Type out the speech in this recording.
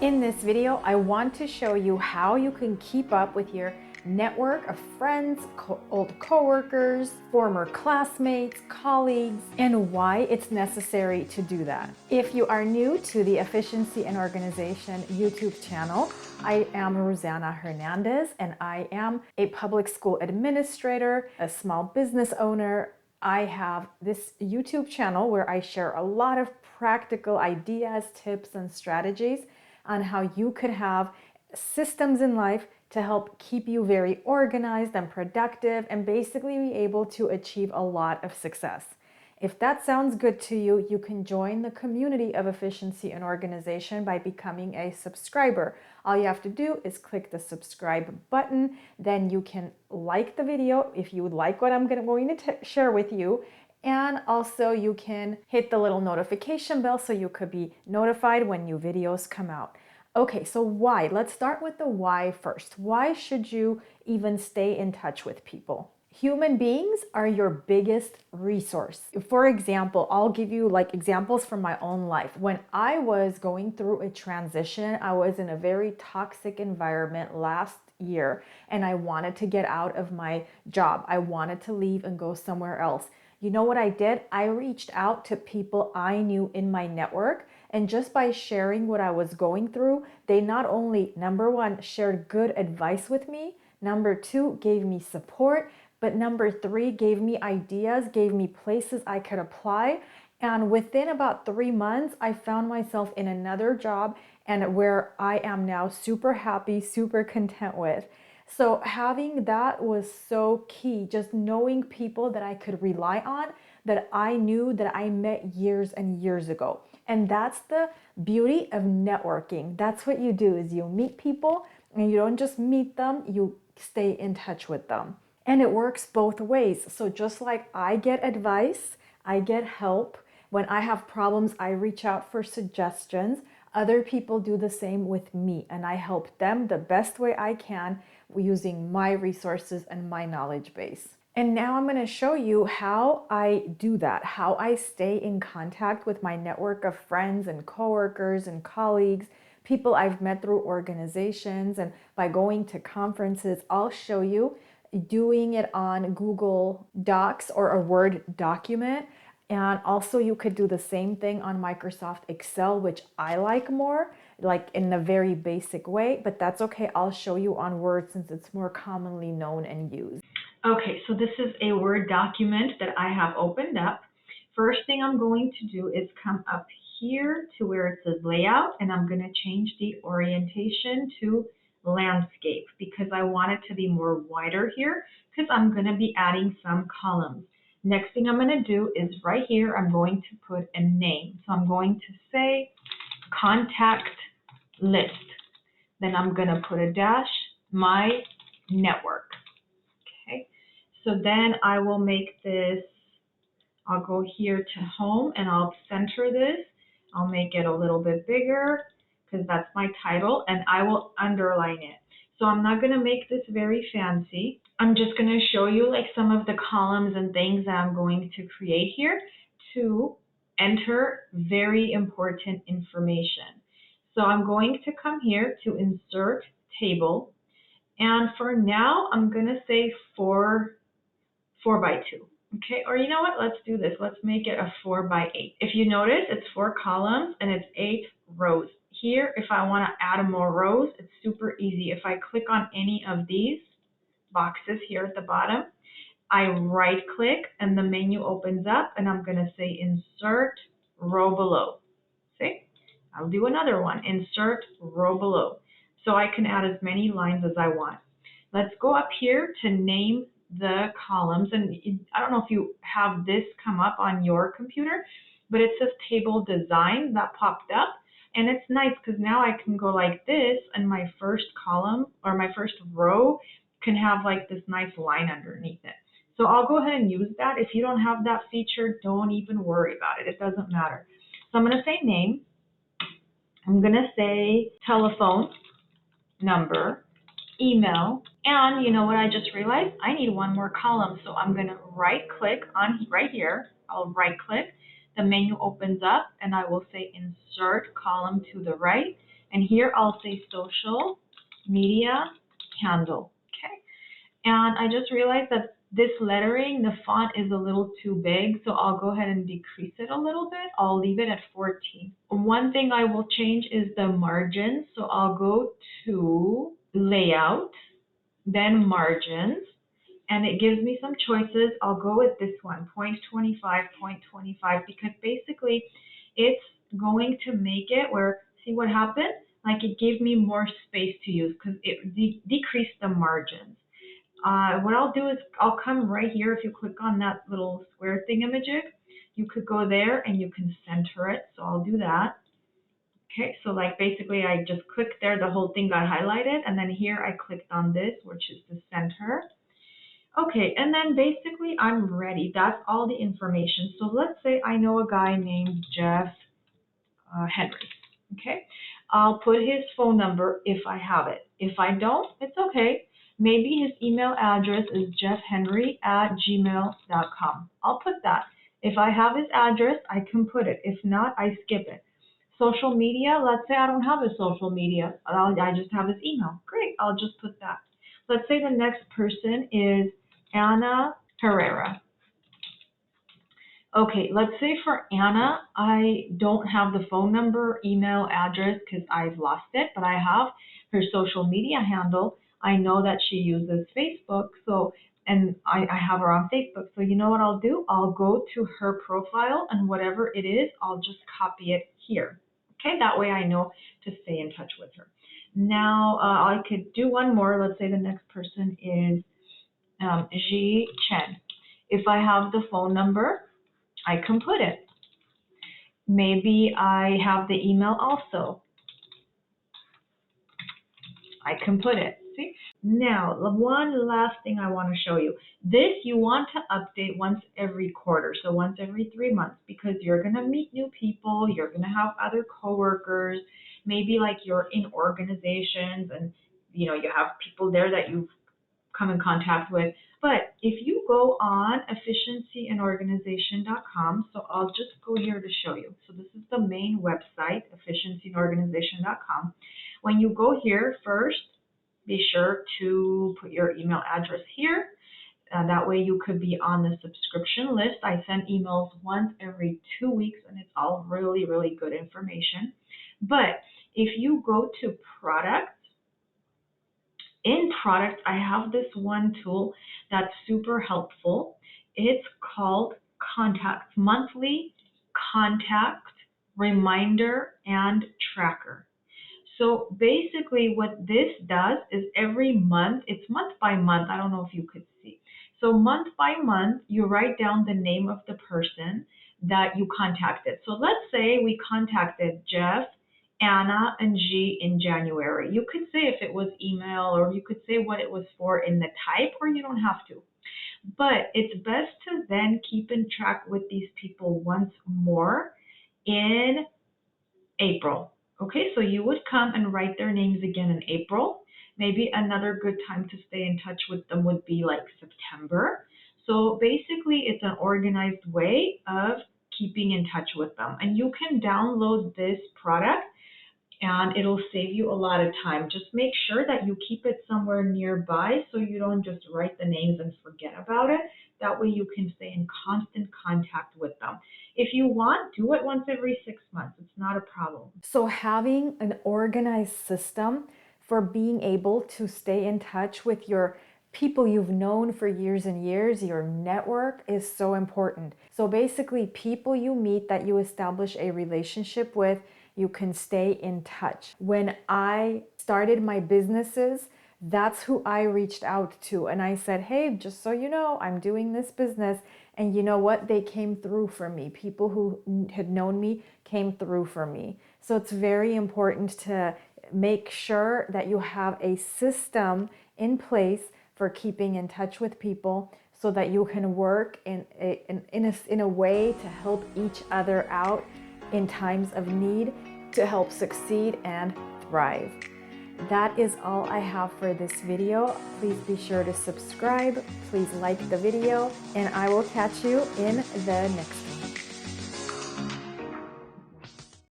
In this video, I want to show you how you can keep up with your network of friends, old coworkers, former classmates, colleagues, and why it's necessary to do that. If you are new to the Efficiency and Organization YouTube channel, I am Rosanna Hernandez, and I am a public school administrator, a small business owner. I have this YouTube channel where I share a lot of practical ideas, tips, and strategies on how you could have systems in life to help keep you very organized and productive and basically be able to achieve a lot of success. If that sounds good to you, you can join the community of efficiency and organization by becoming a subscriber. All you have to do is click the subscribe button. Then you can like the video if you would like what I'm going to share with you. And also you can hit the little notification bell so you could be notified when new videos come out. Okay, so why? Let's start with the why first. Why should you even stay in touch with people? Human beings are your biggest resource. For example, I'll give you examples from my own life. When I was going through a transition, I was in a very toxic environment last year and I wanted to get out of my job. I wanted to leave and go somewhere else. You know what I did? I reached out to people I knew in my network, and just by sharing what I was going through, they not only, number one, shared good advice with me, number two, gave me support, but number three, gave me ideas, gave me places I could apply. And within about 3 months, I found myself in another job and where I am now super happy, super content with. So having that was so key, just knowing people that I could rely on, that I knew that I met years and years ago. And that's the beauty of networking. That's what you do, is you meet people and you don't just meet them, you stay in touch with them. And it works both ways. So just like I get advice, I get help. When I have problems, I reach out for suggestions. Other people do the same with me, and I help them the best way I can using my resources and my knowledge base. And now I'm going to show you how I do that, how I stay in contact with my network of friends and coworkers and colleagues, people I've met through organizations and by going to conferences. I'll show you doing it on Google Docs or a Word document. And also you could do the same thing on Microsoft Excel, which I like more, like in a very basic way, but that's okay. I'll show you on Word since it's more commonly known and used. Okay, so this is a Word document that I have opened up. First thing I'm going to do is come up here to where it says layout, and I'm going to change the orientation to landscape because I want it to be more wider here because I'm going to be adding some columns. Next thing I'm going to do is right here, I'm going to put a name. So I'm going to say contact list. Then I'm going to put a dash, my network. Okay. So then I will make this, I'll go here to home and I'll center this. I'll make it a little bit bigger because that's my title, and I will underline it. So I'm not going to make this very fancy. I'm just going to show you like some of the columns and things that I'm going to create here to enter very important information. So I'm going to come here to insert table, and for now I'm going to say 4 by 2. Okay, or you know what, let's do this. Let's make it a 4 by 8. If you notice, it's 4 columns and it's 8 rows. Here, if I want to add more rows, it's super easy. If I click on any of these boxes here at the bottom, I right click and the menu opens up and I'm going to say insert row below. See? I'll do another one, insert row below. So I can add as many lines as I want. Let's go up here to name the columns, and I don't know if you have this come up on your computer, but it says table design that popped up, and it's nice because now I can go like this and my first column or my first row can have like this nice line underneath it. So I'll go ahead and use that. If you don't have that feature, don't even worry about it. It doesn't matter. So I'm going to say name. I'm going to say telephone number, email, and you know what I just realized? I need one more column, so I'm going to right click on right here. I'll right click, the menu opens up, and I will say insert column to the right, And here I'll say social media handle. Okay. And I just realized that this lettering, the font is a little too big, so I'll go ahead and decrease it a little bit. I'll leave it at 14. One thing I will change is the margins. So I'll go to layout, then margins, and it gives me some choices. I'll go with this one, 0.25, 0.25, because basically it's going to make it where, see what happened? Like it gave me more space to use because it decreased the margins. What I'll do is I'll come right here. If you click on that little square thingamajig, you could go there and you can center it. So I'll do that. Okay, so like basically I just clicked there, the whole thing got highlighted, and then here I clicked on this, which is the center. Okay, and then basically I'm ready. That's all the information. So let's say I know a guy named Jeff Henry. Okay, I'll put his phone number if I have it. If I don't, it's okay. Maybe his email address is jeffhenry@gmail.com. I'll put that. If I have his address, I can put it. If not, I skip it. Social media, let's say I don't have his social media. I just have his email. Great, I'll just put that. Let's say the next person is Anna Herrera. Okay, let's say for Anna, I don't have the phone number, email, address because I've lost it, but I have her social media handle. I know that she uses Facebook, and I have her on Facebook. So you know what I'll do? I'll go to her profile, and whatever it is, I'll just copy it here. Okay, that way I know to stay in touch with her. Now, I could do one more. Let's say the next person is Ji Chen. If I have the phone number, I can put it. Maybe I have the email also. I can put it. See? Now, one last thing I want to show you. This you want to update once every quarter, so once every 3 months, because you're going to meet new people, you're going to have other coworkers, maybe like you're in organizations and you have people there that you've come in contact with. But if you go on efficiencyandorganization.com, so I'll just go here to show you. So this is the main website, efficiencyandorganization.com. When you go here first, be sure to put your email address here. That way you could be on the subscription list. I send emails once every 2 weeks, and it's all really, really good information. But if you go to products, in product, I have this one tool that's super helpful. It's called Contacts, Monthly Contact Reminder and Tracker. So basically what this does is every month, it's month by month, I don't know if you could see. So month by month, you write down the name of the person that you contacted. So let's say we contacted Jeff, Anna, and G in January. You could say if it was email, or you could say what it was for in the type, or you don't have to. But it's best to then keep in track with these people once more in April. Okay, so you would come and write their names again in April. Maybe another good time to stay in touch with them would be like September. So basically, it's an organized way of keeping in touch with them. And you can download this product and it'll save you a lot of time. Just make sure that you keep it somewhere nearby so you don't just write the names and forget about it. That way you can stay in constant contact with them. If you want, do it once every 6 months. It's not a problem. So having an organized system for being able to stay in touch with your people you've known for years and years, your network, is so important. So basically, people you meet that you establish a relationship with, you can stay in touch. When I started my businesses, that's who I reached out to. And I said, hey, just so you know, I'm doing this business. And you know what? They came through for me. People who had known me came through for me. So it's very important to make sure that you have a system in place for keeping in touch with people so that you can work in a way to help each other out in times of need, to help succeed and thrive. That is all I have for this video. Please be sure to subscribe, please like the video, and I will catch you in the next one.